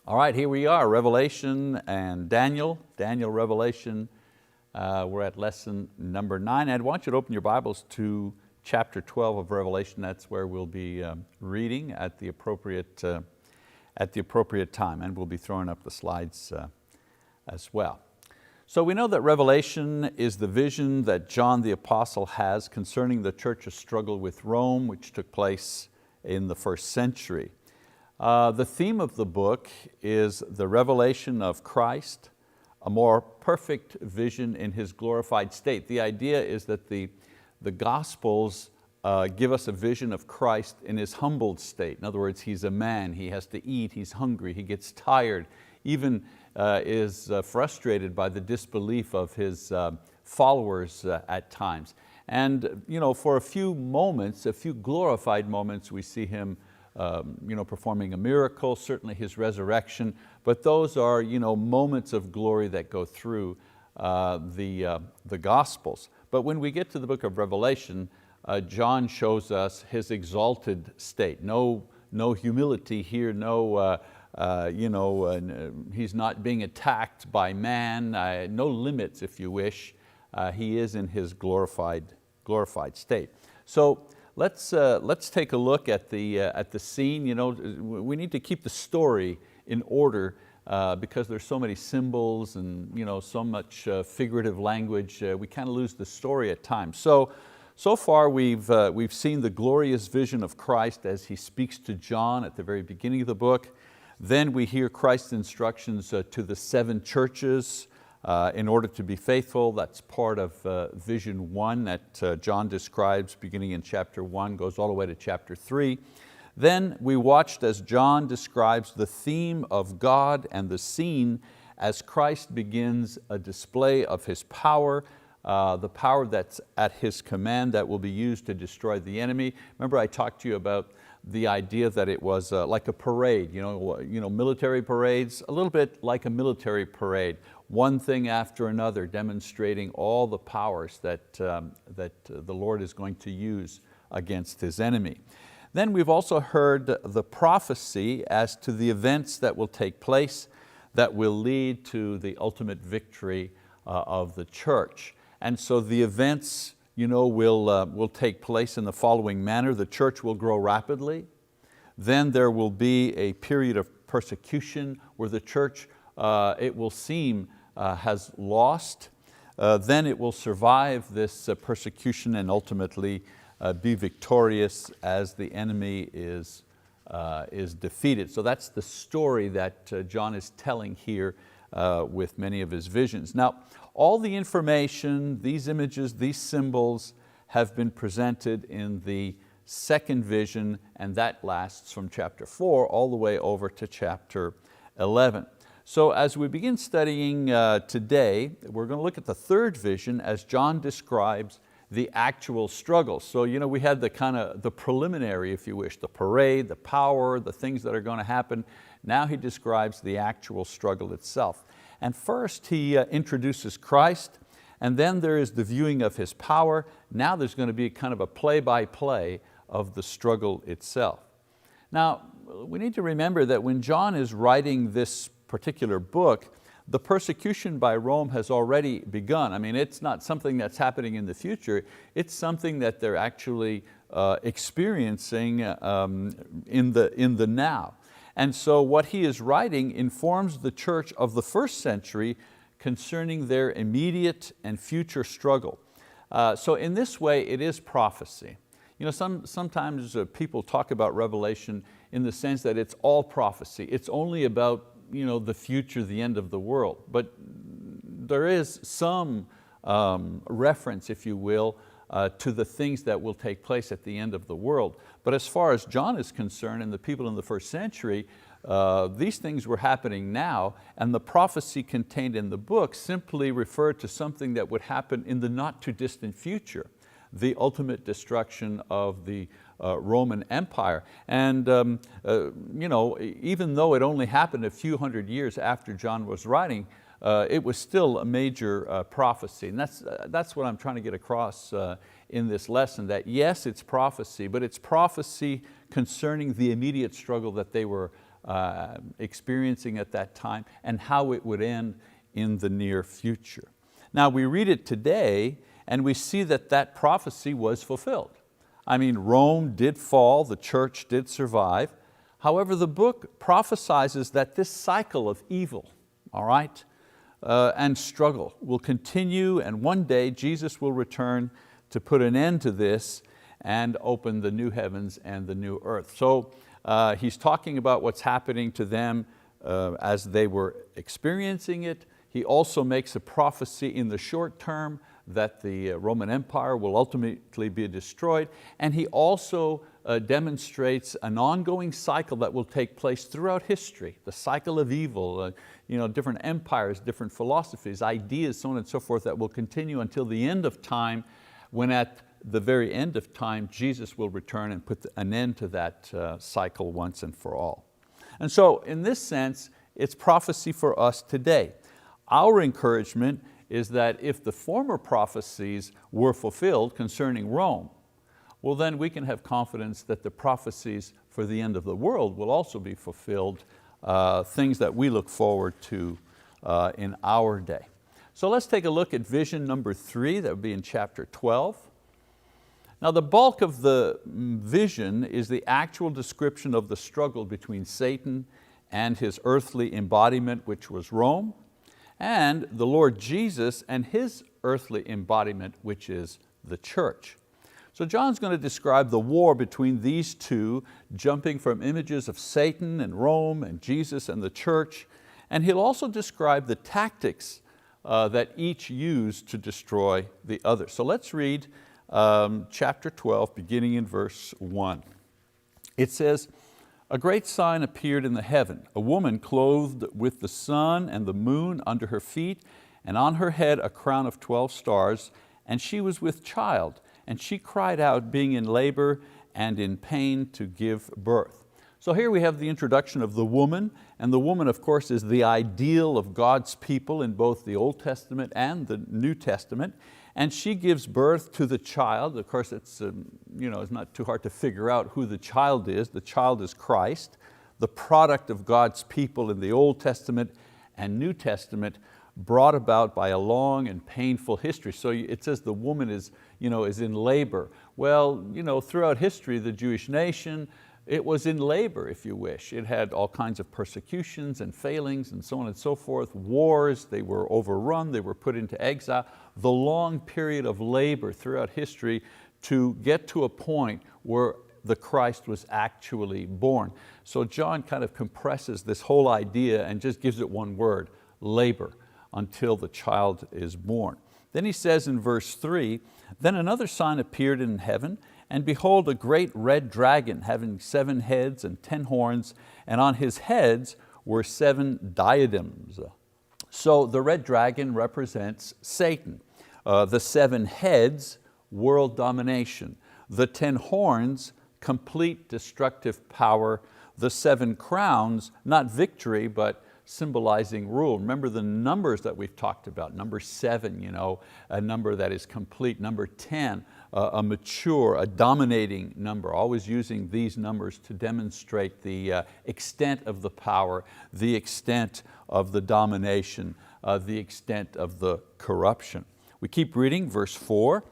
All right, here we are, Revelation and Daniel, Revelation. We're at lesson number 9. I want you to open your Bibles to chapter 12 of Revelation. That's where we'll be reading at the appropriate time, and we'll be throwing up the slides as well. So we know that Revelation is the vision that John the Apostle has concerning the church's struggle with Rome, which took place in the first century. The theme of the book is the revelation of Christ, a more perfect vision in His glorified state. The idea is that the Gospels give us a vision of Christ in His humbled state. In other words, He's a man, He has to eat, He's hungry, He gets tired, even is frustrated by the disbelief of His followers at times. And for a few moments, a few glorified moments, we see Him performing a miracle, certainly His resurrection, but those are moments of glory that go through the Gospels. But when we get to the book of Revelation, John shows us His exalted state. No humility here, He's not being attacked by man, no limits if you wish. He is in His glorified state. So let's take a look at the scene. We need to keep the story in order because there's so many symbols and so much figurative language. We kind of lose the story at times. So far we've seen the glorious vision of Christ as He speaks to John at the very beginning of the book. Then we hear Christ's instructions to the 7 churches in order to be faithful. That's part of vision 1 that John describes beginning in chapter 1, goes all the way to chapter 3. Then we watched as John describes the theme of God and the scene as Christ begins a display of His power, the power that's at His command that will be used to destroy the enemy. Remember I talked to you about the idea that it was like a parade, military parades, a little bit like a military parade, one thing after another, demonstrating all the powers that the Lord is going to use against His enemy. Then we've also heard the prophecy as to the events that will take place that will lead to the ultimate victory of the church. And so the events will take place in the following manner. The church will grow rapidly. Then there will be a period of persecution where the church, it will seem, has lost. Then it will survive this persecution and ultimately be victorious as the enemy is defeated. So that's the story that John is telling here with many of his visions. Now, all the information, these images, these symbols have been presented in the second vision, and that lasts from chapter 4 all the way over to chapter 11. So as we begin studying today, we're going to look at the third vision as John describes the actual struggle. So we had the preliminary, if you wish, the parade, the power, the things that are going to happen. Now he describes the actual struggle itself. And first he introduces Christ, and then there is the viewing of His power. Now there's going to be kind of a play-by-play of the struggle itself. Now we need to remember that when John is writing this particular book, the persecution by Rome has already begun. I mean, it's not something that's happening in the future, it's something that they're actually experiencing in the now. And so what he is writing informs the church of the first century concerning their immediate and future struggle. So in this way it is prophecy. Sometimes people talk about Revelation in the sense that it's all prophecy. It's only about the future, the end of the world. But there is some reference, if you will, to the things that will take place at the end of the world. But as far as John is concerned and the people in the first century, these things were happening now, and the prophecy contained in the book simply referred to something that would happen in the not too distant future, the ultimate destruction of the Roman Empire. And even though it only happened a few hundred years after John was writing, it was still a major prophecy. And that's what I'm trying to get across in this lesson, that yes, it's prophecy, but it's prophecy concerning the immediate struggle that they were experiencing at that time, and how it would end in the near future. Now we read it today and we see that that prophecy was fulfilled. I mean, Rome did fall, the church did survive. However, the book prophesizes that this cycle of evil, all right, and struggle will continue, and one day Jesus will return to put an end to this and open the new heavens and the new earth. So he's talking about what's happening to them as they were experiencing it. He also makes a prophecy in the short term that the Roman Empire will ultimately be destroyed, and he also demonstrates an ongoing cycle that will take place throughout history, the cycle of evil, different empires, different philosophies, ideas, so on and so forth, that will continue until the end of time, when at the very end of time, Jesus will return and put an end to that cycle once and for all. And so in this sense, it's prophecy for us today. Our encouragement is that if the former prophecies were fulfilled concerning Rome, well then we can have confidence that the prophecies for the end of the world will also be fulfilled, things that we look forward to in our day. So let's take a look at vision number 3, that would be in chapter 12. Now the bulk of the vision is the actual description of the struggle between Satan and his earthly embodiment, which was Rome, and the Lord Jesus and His earthly embodiment, which is the church. So John's going to describe the war between these two, jumping from images of Satan and Rome and Jesus and the church, and he'll also describe the tactics that each used to destroy the other. So let's read chapter 12, beginning in verse 1. It says, "A great sign appeared in the heaven, a woman clothed with the sun and the moon under her feet, and on her head a crown of 12 stars, and she was with child, and she cried out, being in labor and in pain to give birth." So here we have the introduction of the woman, and the woman of course is the ideal of God's people in both the Old Testament and the New Testament, and she gives birth to the child. Of course it's not too hard to figure out who the child is. The child is Christ, the product of God's people in the Old Testament and New Testament, brought about by a long and painful history. So it says the woman is in labor. Well, throughout history, the Jewish nation, it was in labor, if you wish. It had all kinds of persecutions and failings and so on and so forth, wars, they were overrun, they were put into exile. The long period of labor throughout history to get to a point where the Christ was actually born. So John kind of compresses this whole idea and just gives it one word: labor, until the child is born. Then he says in verse 3, "Then another sign appeared in heaven, and behold, a great red dragon having 7 heads and 10 horns, and on his heads were 7 diadems." So the red dragon represents Satan. The 7 heads, world domination. The 10 horns, complete destructive power. The 7 crowns, not victory, but symbolizing rule. Remember the numbers that we've talked about. Number 7, a number that is complete. Number 10, a mature, a dominating number. Always using these numbers to demonstrate the extent of the power, the extent of the domination, the extent of the corruption. We keep reading, verse 4.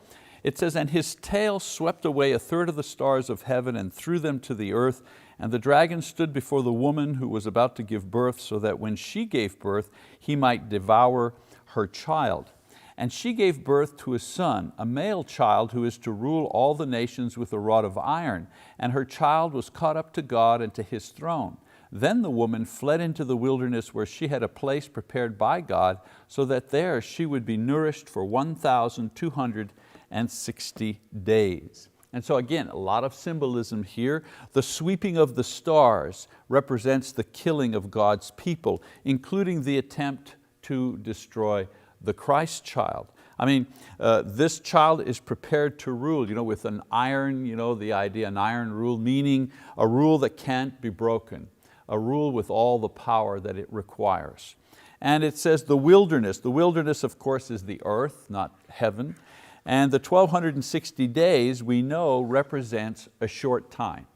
It says, "And his tail swept away 1/3 of the stars of heaven and threw them to the earth. And the dragon stood before the woman who was about to give birth, so that when she gave birth, he might devour her child. And she gave birth to a son, a male child, who is to rule all the nations with a rod of iron. And her child was caught up to God and to His throne. Then the woman fled into the wilderness, where she had a place prepared by God, so that there she would be nourished for 1,260 days. And so again, a lot of symbolism here. The sweeping of the stars represents the killing of God's people, including the attempt to destroy the Christ child. I mean, this child is prepared to rule, with an iron, the idea, an iron rule, meaning a rule that can't be broken, a rule with all the power that it requires. And it says the wilderness of course is the earth, not heaven. And the 1,260 days we know represents a short time.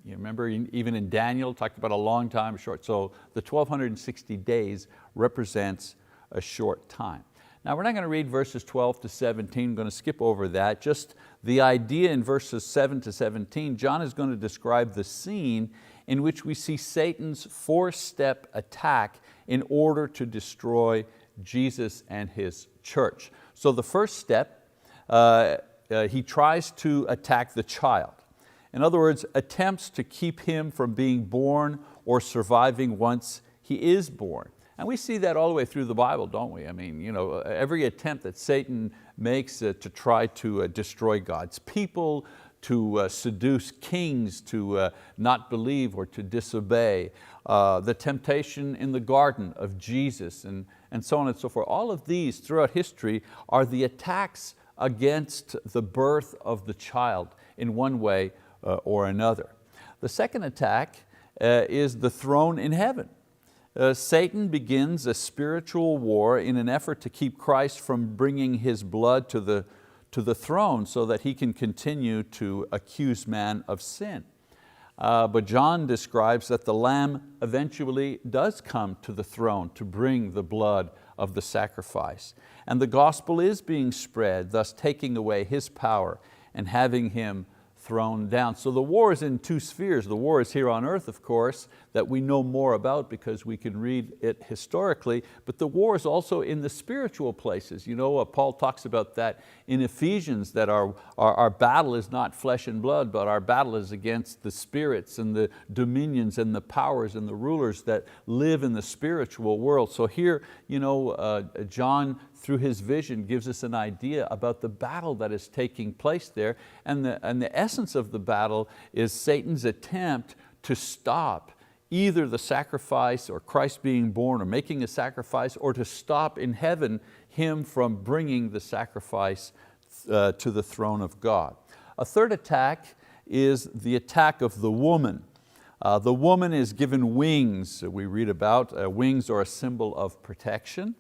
You remember even in Daniel, talked about a long time, short. So the 1260 days represents a short time. Now we're not going to read verses 12 to 17, I'm going to skip over that. Just the idea in verses 7 to 17, John is going to describe the scene in which we see Satan's four-step attack in order to destroy Jesus and His church. So the first step, he tries to attack the child. In other words, attempts to keep him from being born or surviving once he is born. And we see that all the way through the Bible, don't we? I mean, every attempt that Satan makes to try to destroy God's people, to seduce kings to not believe or to disobey, the temptation in the garden of Jesus, and so on and so forth. All of these throughout history are the attacks against the birth of the child in one way or another. The second attack is the throne in heaven. Satan begins a spiritual war in an effort to keep Christ from bringing his blood to the throne so that he can continue to accuse man of sin. But John describes that the Lamb eventually does come to the throne to bring the blood of the sacrifice. And the gospel is being spread, thus taking away his power and having him thrown down. So the war is in two spheres. The war is here on earth, of course, that we know more about because we can read it historically, but the war is also in the spiritual places. Paul talks about that in Ephesians, that our battle is not flesh and blood, but our battle is against the spirits and the dominions and the powers and the rulers that live in the spiritual world. So here, John, through his vision, gives us an idea about the battle that is taking place there. And the essence of the battle is Satan's attempt to stop either the sacrifice or Christ being born or making a sacrifice, or to stop in heaven him from bringing the sacrifice to the throne of God. A third attack is the attack of the woman. The woman is given wings, we read about. Wings are a symbol of protection.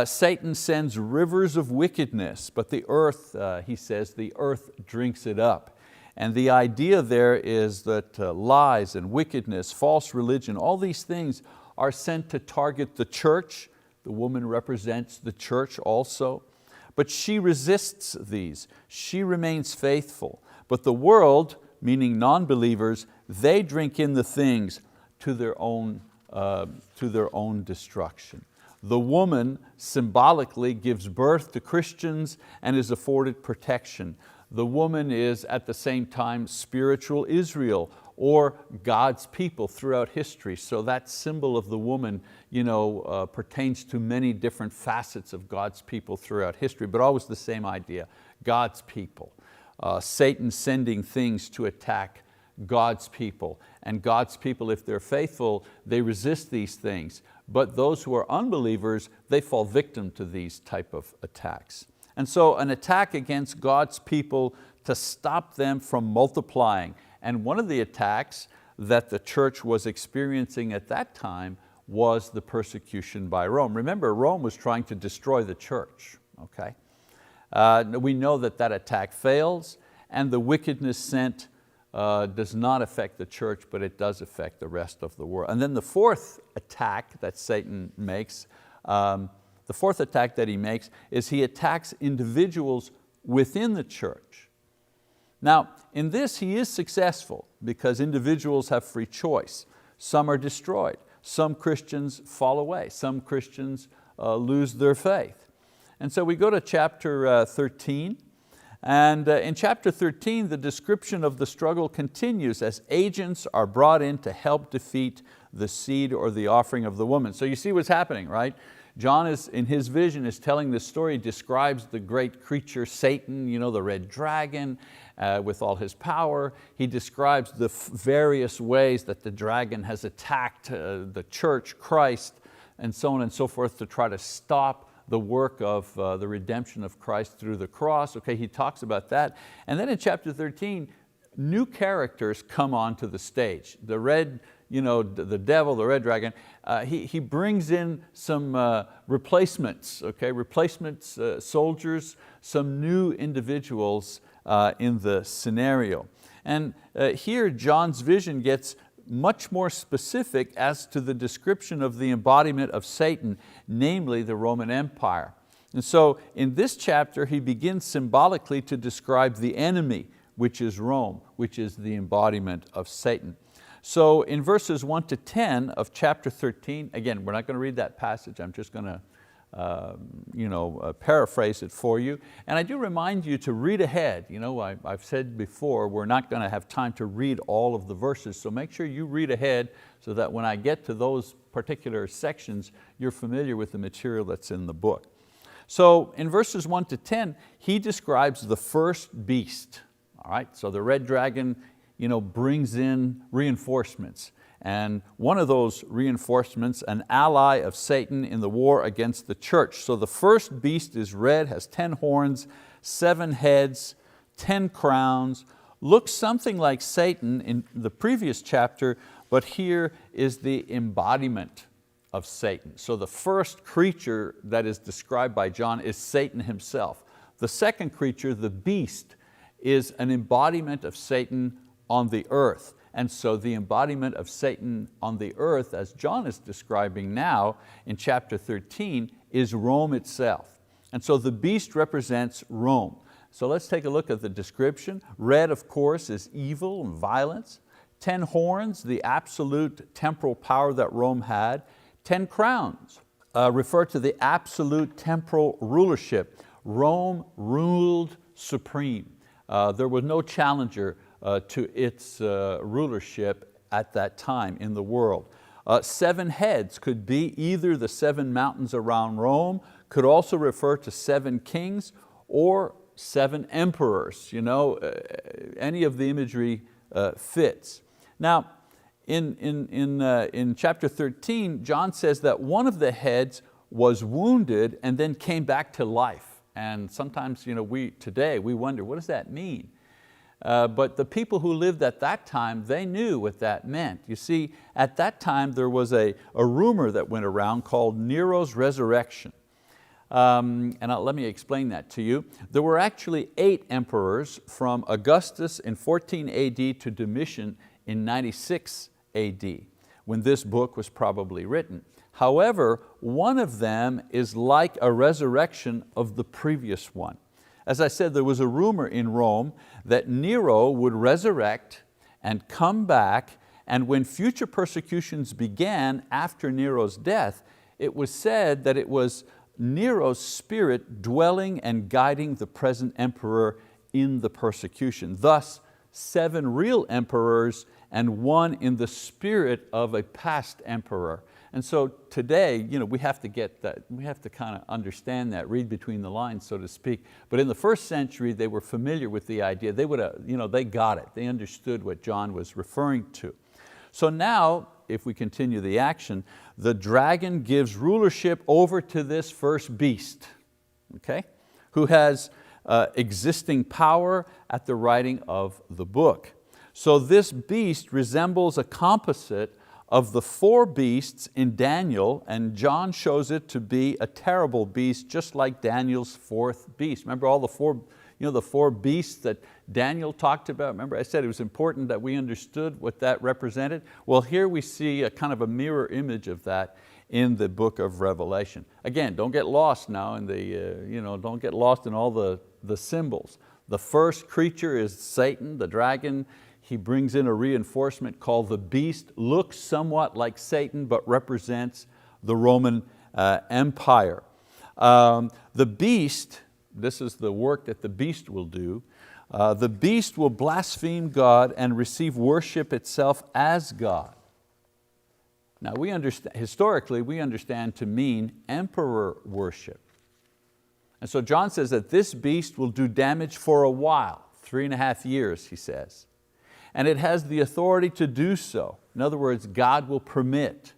Satan sends rivers of wickedness, but the earth, he says, the earth drinks it up. And the idea there is that lies and wickedness, false religion, all these things are sent to target the church. The woman represents the church also. But she resists these. She remains faithful. But the world, meaning non-believers, they drink in the things to their own destruction. The woman symbolically gives birth to Christians and is afforded protection. The woman is at the same time spiritual Israel, or God's people throughout history. So that symbol of the woman pertains to many different facets of God's people throughout history, but always the same idea, God's people. Satan sending things to attack God's people. And God's people, if they're faithful, they resist these things. But those who are unbelievers, they fall victim to these type of attacks. And so an attack against God's people to stop them from multiplying. And one of the attacks that the church was experiencing at that time was the persecution by Rome. Remember, Rome was trying to destroy the church. Okay? We know that that attack fails, and the wickedness sent does not affect the church, but it does affect the rest of the world. And then the fourth attack that Satan makes, the fourth attack that he makes is he attacks individuals within the church. Now, in this he is successful because individuals have free choice. Some are destroyed. Some Christians fall away. Some Christians lose their faith. And so we go to chapter 13. And in chapter 13, the description of the struggle continues as agents are brought in to help defeat the seed or the offering of the woman. So you see what's happening, right? John is, in his vision, is telling this story, describes the great creature Satan, the red dragon with all his power. He describes the various ways that the dragon has attacked the church, Christ, and so on and so forth to try to stop the work of the redemption of Christ through the cross. Okay, he talks about that. And then in chapter 13, new characters come onto the stage. The red, the devil, the red dragon, he brings in some replacements, okay, replacements, soldiers, some new individuals in the scenario. And here John's vision gets much more specific as to the description of the embodiment of Satan, namely the Roman Empire. And so in this chapter he begins symbolically to describe the enemy, which is Rome, which is the embodiment of Satan. So in verses 1 to 10 of chapter 13, again, we're not going to read that passage, I'm just going to paraphrase it for you. And I do remind you to read ahead. I've said before, we're not going to have time to read all of the verses, so make sure you read ahead so that when I get to those particular sections, you're familiar with the material that's in the book. So in verses 1 to 10, he describes the first beast. All right, so the red dragon brings in reinforcements. And one of those reinforcements, an ally of Satan in the war against the church. So the first beast is red, has 10 horns, 7 heads, 10 crowns, looks something like Satan in the previous chapter, but here is the embodiment of Satan. So the first creature that is described by John is Satan himself. The second creature, the beast, is an embodiment of Satan on the earth. And so the embodiment of Satan on the earth, as John is describing now in chapter 13, is Rome itself. And so the beast represents Rome. So let's take a look at the description. Red, of course, is evil and violence. 10 horns, the absolute temporal power that Rome had. 10 crowns refer to the absolute temporal rulership. Rome ruled supreme. There was no challenger to its rulership at that time in the world. 7 heads could be either the 7 mountains around Rome, could also refer to 7 kings or 7 emperors. Any of the imagery fits. Now, in chapter 13, John says that one of the heads was wounded and then came back to life. And sometimes today we wonder, what does that mean? But the people who lived at that time, they knew what that meant. You see, at that time there was a rumor that went around called Nero's resurrection. Let me explain that to you. There were actually 8 emperors, from Augustus in 14 AD to Domitian in 96 AD, when this book was probably written. However, one of them is like a resurrection of the previous one. As I said, there was a rumor in Rome that Nero would resurrect and come back, and when future persecutions began after Nero's death, it was said that it was Nero's spirit dwelling and guiding the present emperor in the persecution. Thus, 7 real emperors and 1 in the spirit of a past emperor. And so today, we have to get that, we have to kind of understand that, read between the lines, so to speak. But in the first century, they were familiar with the idea. They got it. They understood what John was referring to. So now, if we continue the action, the dragon gives rulership over to this first beast, okay, who has existing power at the writing of the book. So this beast resembles a composite of the 4 beasts in Daniel, and John shows it to be a terrible beast, just like Daniel's 4th beast. Remember all the 4 beasts that Daniel talked about? Remember I said it was important that we understood what that represented? Well, here we see a kind of a mirror image of that in the book of Revelation. Again, don't get lost now in don't get lost in all the symbols. The first creature is Satan, the dragon. He brings in a reinforcement called the beast, looks somewhat like Satan, but represents the Roman Empire. The beast, this is the work that the beast will do. The beast will blaspheme God and receive worship itself as God. Now historically we understand to mean emperor worship. And so John says that this beast will do damage for a while, 3.5 years, he says. And it has the authority to do so. In other words, God will permit.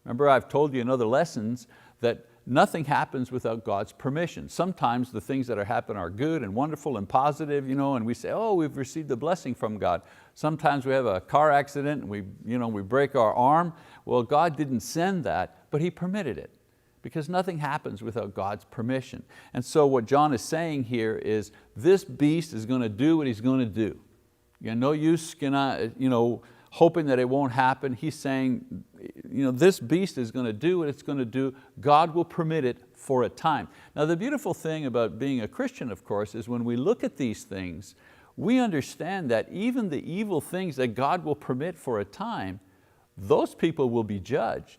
Remember, I've told you in other lessons that nothing happens without God's permission. Sometimes the things that happen are good and wonderful and positive, and we say, oh, we've received a blessing from God. Sometimes we have a car accident and we break our arm. Well, God didn't send that, but He permitted it, because nothing happens without God's permission. And so what John is saying here is this beast is going to do what he's going to do. No use hoping that it won't happen. He's saying, this beast is going to do what it's going to do. God will permit it for a time. Now the beautiful thing about being a Christian, of course, is when we look at these things, we understand that even the evil things that God will permit for a time, those people will be judged.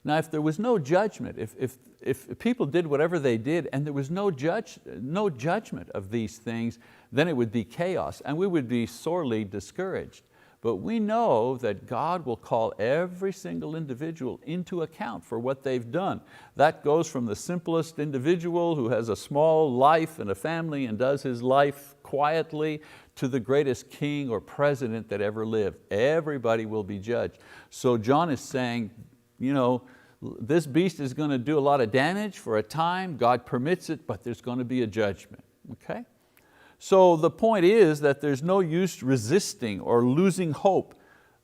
Now if there was no judgment, if people did whatever they did and there was no judgment of these things, then it would be chaos and we would be sorely discouraged. But we know that God will call every single individual into account for what they've done. That goes from the simplest individual who has a small life and a family and does his life quietly to the greatest king or president that ever lived. Everybody will be judged. So John is saying, this beast is going to do a lot of damage for a time. God permits it, but there's going to be a judgment. Okay? So the point is that there's no use resisting or losing hope.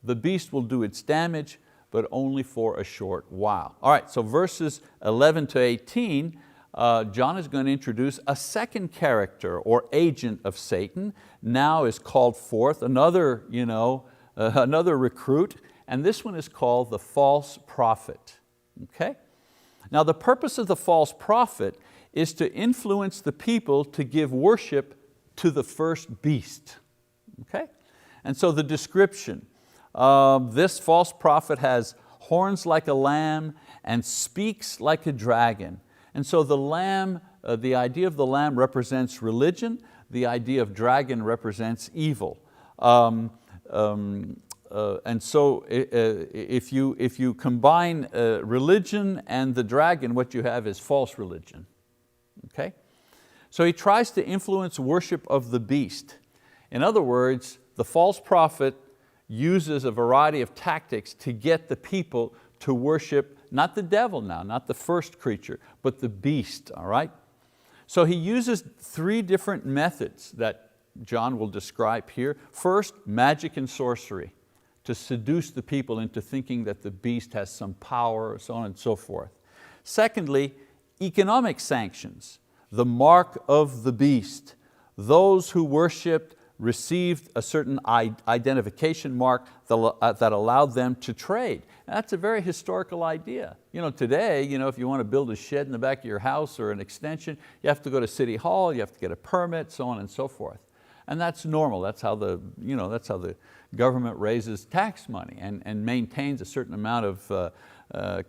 The beast will do its damage, but only for a short while. All right, so verses 11 to 18, John is going to introduce a second character or agent of Satan. Now is called forth another recruit, and this one is called the false prophet. Okay? Now the purpose of the false prophet is to influence the people to give worship to the first beast. Okay? And so the description, this false prophet has horns like a lamb and speaks like a dragon. And so the lamb, the idea of the lamb represents religion, the idea of dragon represents evil. And so if you combine religion and the dragon, what you have is false religion. Okay? So he tries to influence worship of the beast. In other words, the false prophet uses a variety of tactics to get the people to worship not the devil now, not the first creature, but the beast, all right? So he uses three different methods that John will describe here. First, magic and sorcery, to seduce the people into thinking that the beast has some power, so on and so forth. Secondly, economic sanctions, the mark of the beast. Those who worshiped received a certain identification mark that allowed them to trade. And that's a very historical idea. Today, if you want to build a shed in the back of your house or an extension, you have to go to City Hall, you have to get a permit, so on and so forth. And that's normal. That's how the government raises tax money and maintains a certain amount of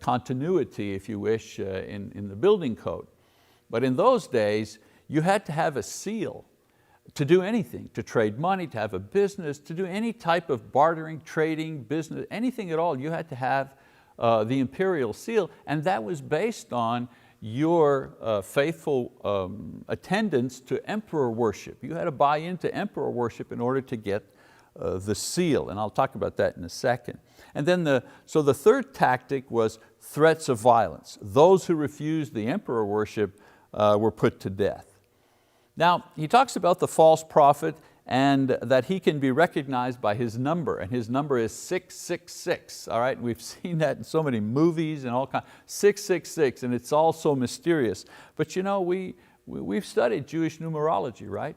continuity, if you wish, in the building code. But in those days, you had to have a seal to do anything, to trade money, to have a business, to do any type of bartering, trading, business, anything at all. You had to have the imperial seal, and that was based on your faithful attendance to emperor worship. You had to buy into emperor worship in order to get the seal, and I'll talk about that in a second. And then so the third tactic was threats of violence. Those who refused the emperor worship were put to death. Now, he talks about the false prophet and that he can be recognized by his number, and his number is 666. All right, we've seen that in so many movies and all kinds. 666, and it's all so mysterious. But we've studied Jewish numerology, right?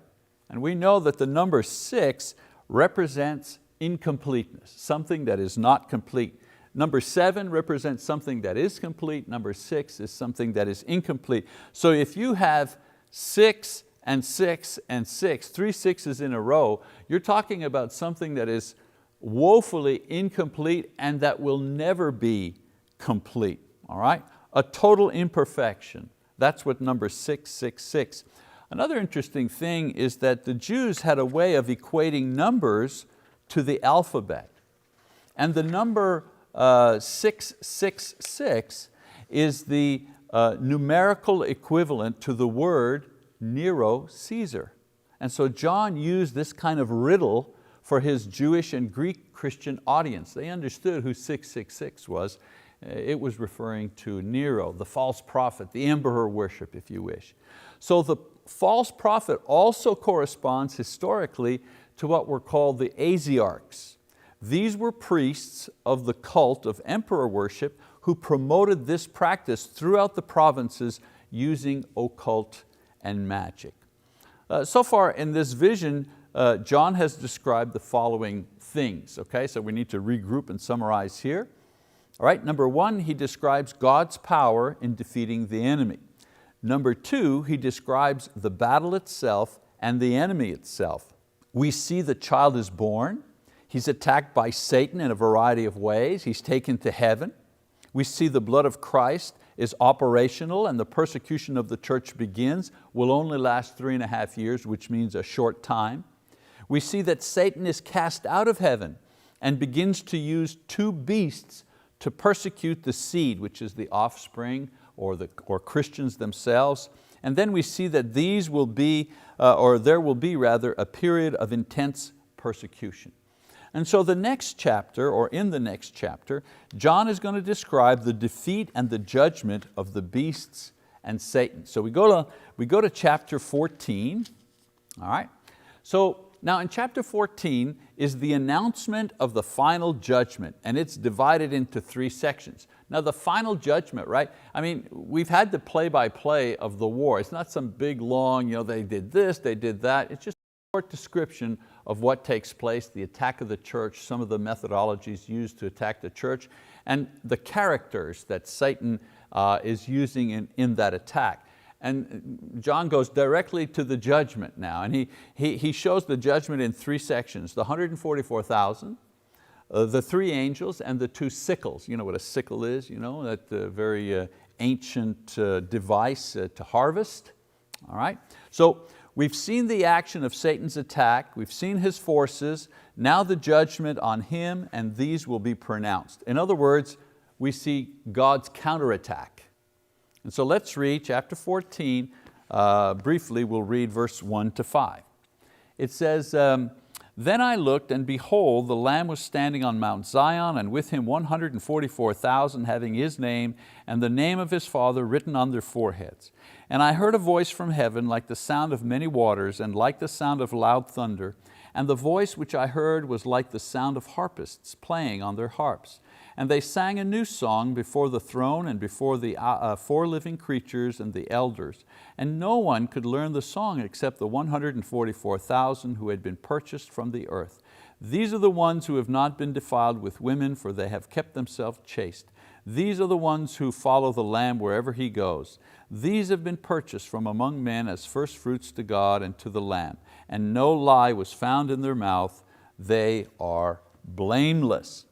And we know that the number 6 represents incompleteness, something that is not complete. Number 7 represents something that is complete. Number 6 is something that is incomplete. So if you have 6 and 6 and 6, 3 6s in a row, you're talking about something that is woefully incomplete and that will never be complete, all right? A total imperfection. That's what number 666. Another interesting thing is that the Jews had a way of equating numbers to the alphabet. And the number 666 is the numerical equivalent to the word Nero Caesar. And so John used this kind of riddle for his Jewish and Greek Christian audience. They understood who 666 was. It was referring to Nero, the false prophet, the emperor worship, if you wish. So the false prophet also corresponds historically to what were called the Asiarchs. These were priests of the cult of emperor worship who promoted this practice throughout the provinces using occult and magic. So far in this vision, John has described the following things, okay? So we need to regroup and summarize here. All right, number one, he describes God's power in defeating the enemy. Number two, he describes the battle itself and the enemy itself. We see the child is born. He's attacked by Satan in a variety of ways. He's taken to heaven. We see the blood of Christ is operational and the persecution of the church begins, will only last 3.5 years, which means a short time. We see that Satan is cast out of heaven and begins to use two beasts to persecute the seed, which is the offspring or Christians themselves. And then we see that these will be, or there will be rather, a period of intense persecution. And so the next chapter, or in the next chapter, John is going to describe the defeat and the judgment of the beasts and Satan. So we go to chapter 14, all right? So now in chapter 14 is the announcement of the final judgment, and it's divided into 3 sections. Now the final judgment, right? I mean, we've had the play-by-play of the war. It's not some big long, they did this, they did that. It's just a short description of what takes place, the attack of the church, some of the methodologies used to attack the church, and the characters that Satan is using in that attack. And John goes directly to the judgment now, and he shows the judgment in 3 sections, the 144,000, the 3 angels, and the 2 sickles. You know what a sickle is, that very ancient device to harvest. All right? So we've seen the action of Satan's attack, we've seen his forces, now the judgment on him, and these will be pronounced. In other words, we see God's counterattack. And so let's read chapter 14, briefly we'll read verse 1 to 5. It says, then I looked, and behold, the Lamb was standing on Mount Zion, and with him 144,000, having his name and the name of his Father written on their foreheads. And I heard a voice from heaven like the sound of many waters, and like the sound of loud thunder. And the voice which I heard was like the sound of harpists playing on their harps. And they sang a new song before the throne and before the 4 living creatures and the elders. And no one could learn the song except the 144,000 who had been purchased from the earth. These are the ones who have not been defiled with women, for they have kept themselves chaste. These are the ones who follow the Lamb wherever He goes. These have been purchased from among men as first fruits to God and to the Lamb. And no lie was found in their mouth. They are blameless.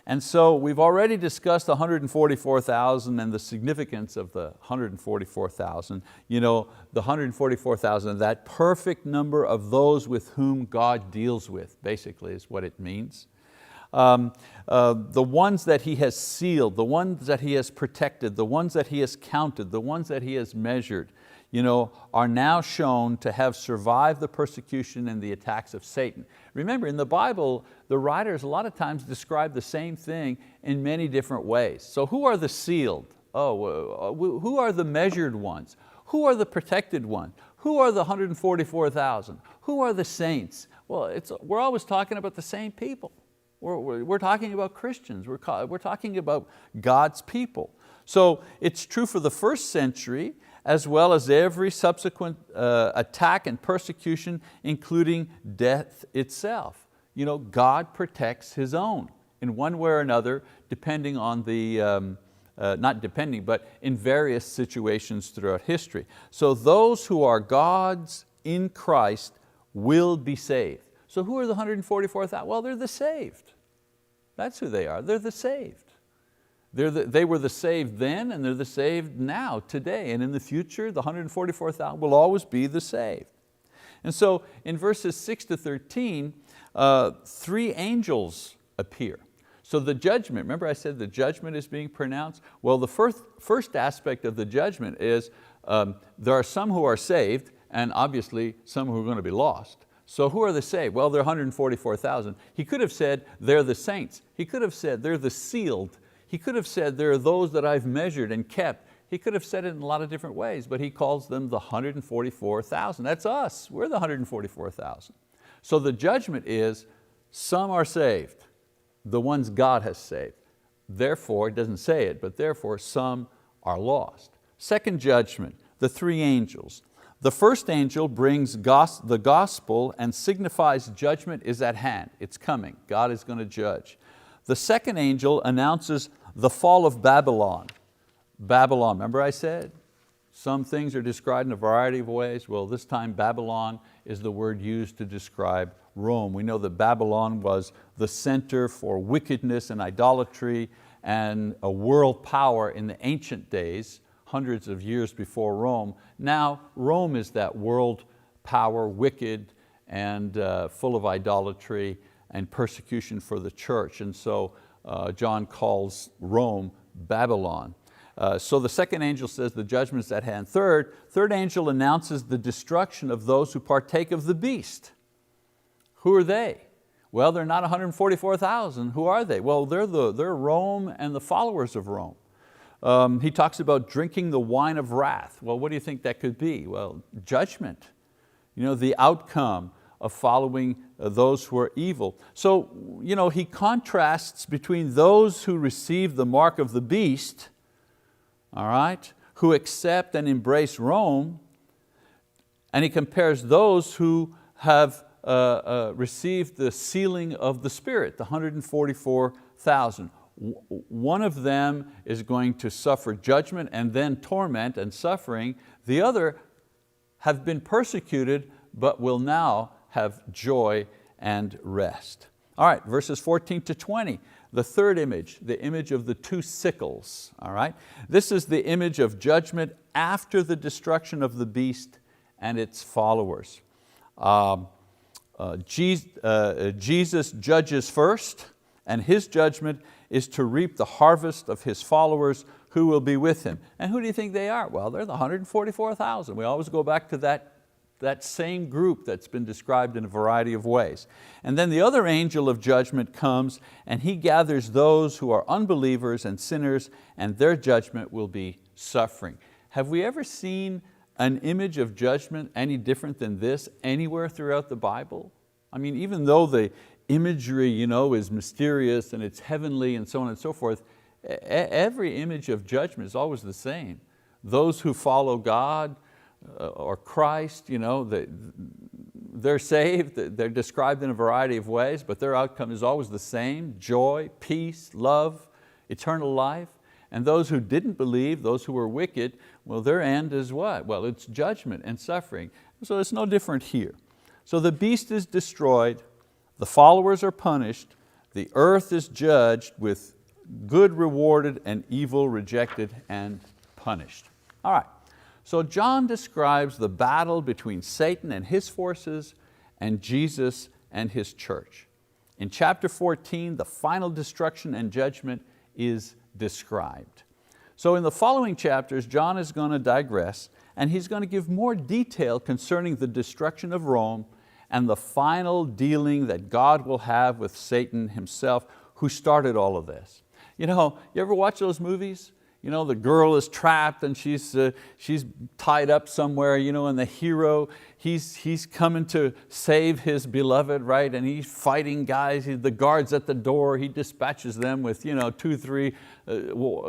And so we've already discussed the 144,000 and the significance of the 144,000. The 144,000, that perfect number of those with whom God deals with, basically is what it means. The ones that He has sealed, the ones that He has protected, the ones that He has counted, the ones that He has measured, are now shown to have survived the persecution and the attacks of Satan. Remember, in the Bible, the writers a lot of times describe the same thing in many different ways. So who are the sealed? Who are the measured ones? Who are the protected ones? Who are the 144,000? Who are the saints? Well, we're always talking about the same people. We're talking about Christians. We're talking about God's people. So it's true for the first century, as well as every subsequent attack and persecution, including death itself. God protects His own in one way or another, depending on the, not depending, but in various situations throughout history. So those who are God's in Christ will be saved. So who are the 144,000? Well, they're the saved. That's who they are. They're the saved. They were the saved then, and they're the saved now, today. And in the future, the 144,000 will always be the saved. And so in verses 6 to 13, 3 angels appear. So the judgment, remember I said the judgment is being pronounced? Well, the first aspect of the judgment is there are some who are saved, and obviously some who are going to be lost. So who are the saved? Well, they're 144,000. He could have said they're the saints. He could have said they're the sealed. He could have said there are those that I've measured and kept. He could have said it in a lot of different ways, but he calls them the 144,000. That's us, we're the 144,000. So the judgment is, some are saved, the ones God has saved. Therefore, it doesn't say it, but therefore some are lost. Second judgment, the 3 angels. The first angel brings the gospel and signifies judgment is at hand. It's coming. God is going to judge. The second angel announces the fall of Babylon. Babylon, remember I said? Some things are described in a variety of ways. Well, this time Babylon is the word used to describe Rome. We know that Babylon was the center for wickedness and idolatry and a world power in the ancient days, hundreds of years before Rome. Now Rome is that world power, wicked and full of idolatry and persecution for the church. And so John calls Rome Babylon. So the second angel says the judgment is at hand. Third angel announces the destruction of those who partake of the beast. Who are they? Well, they're not 144,000. Who are they? Well, they're Rome and the followers of Rome. He talks about drinking the wine of wrath. Well, what do you think that could be? Well, judgment. The outcome of following those who are evil. So he contrasts between those who receive the mark of the beast, all right, who accept and embrace Rome, and he compares those who have received the sealing of the Spirit, the 144,000. One of them is going to suffer judgment and then torment and suffering. The other have been persecuted but will now have joy and rest. All right, verses 14 to 20. The third image, the image of the two sickles. All right? This is the image of judgment after the destruction of the beast and its followers. Jesus judges first, and His judgment is to reap the harvest of His followers who will be with Him. And who do you think they are? Well, they're the 144,000. We always go back to that same group that's been described in a variety of ways. And then the other angel of judgment comes and he gathers those who are unbelievers and sinners, and their judgment will be suffering. Have we ever seen an image of judgment any different than this anywhere throughout the Bible? I mean, even though the imagery is mysterious and it's heavenly and so on and so forth, every image of judgment is always the same. Those who follow God or Christ, they're saved, they're described in a variety of ways, but their outcome is always the same: joy, peace, love, eternal life. And those who didn't believe, those who were wicked, well, their end is what? Well, it's judgment and suffering. So it's no different here. So the beast is destroyed, the followers are punished, the earth is judged with good rewarded and evil rejected and punished. All right. So John describes the battle between Satan and his forces and Jesus and His church. In chapter 14, the final destruction and judgment is described. So in the following chapters, John is going to digress, and he's going to give more detail concerning the destruction of Rome and the final dealing that God will have with Satan himself, who started all of this. You ever watch those movies? The girl is trapped and she's tied up somewhere, and the hero, he's coming to save his beloved, right? And he's fighting guys, the guards at the door, he dispatches them with 2, 3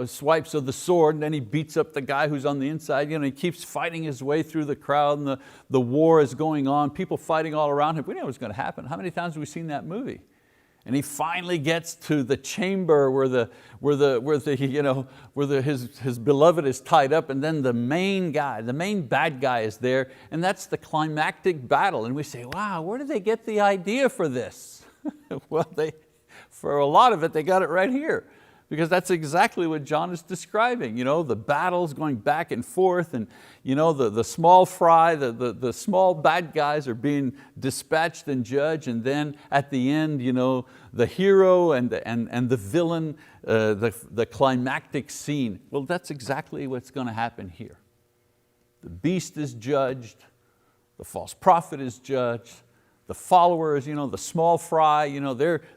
swipes of the sword, and then he beats up the guy who's on the inside. He keeps fighting his way through the crowd, and the war is going on, people fighting all around him. We know what's going to happen. How many times have we seen that movie? And he finally gets to the chamber where his beloved is tied up, and then the main bad guy is there, and that's the climactic battle. And we say, wow, where did they get the idea for this? Well, for a lot of it, they got it right here, because that's exactly what John is describing. The battles going back and forth, and the small fry, the small bad guys are being dispatched and judged, and then at the end, the hero and the villain, the climactic scene. Well, that's exactly what's going to happen here. The beast is judged, the false prophet is judged, the followers, the small fry,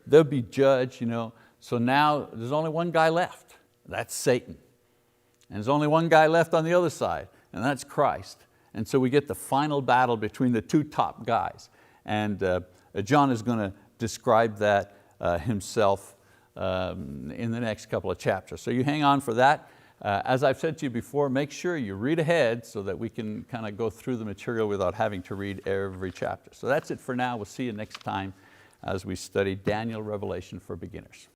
they'll be judged. So now there's only one guy left, that's Satan. And there's only one guy left on the other side, and that's Christ. And so we get the final battle between the two top guys. And John is going to describe that himself in the next couple of chapters. So you hang on for that. As I've said to you before, make sure you read ahead so that we can kind of go through the material without having to read every chapter. So that's it for now. We'll see you next time as we study Daniel Revelation for beginners.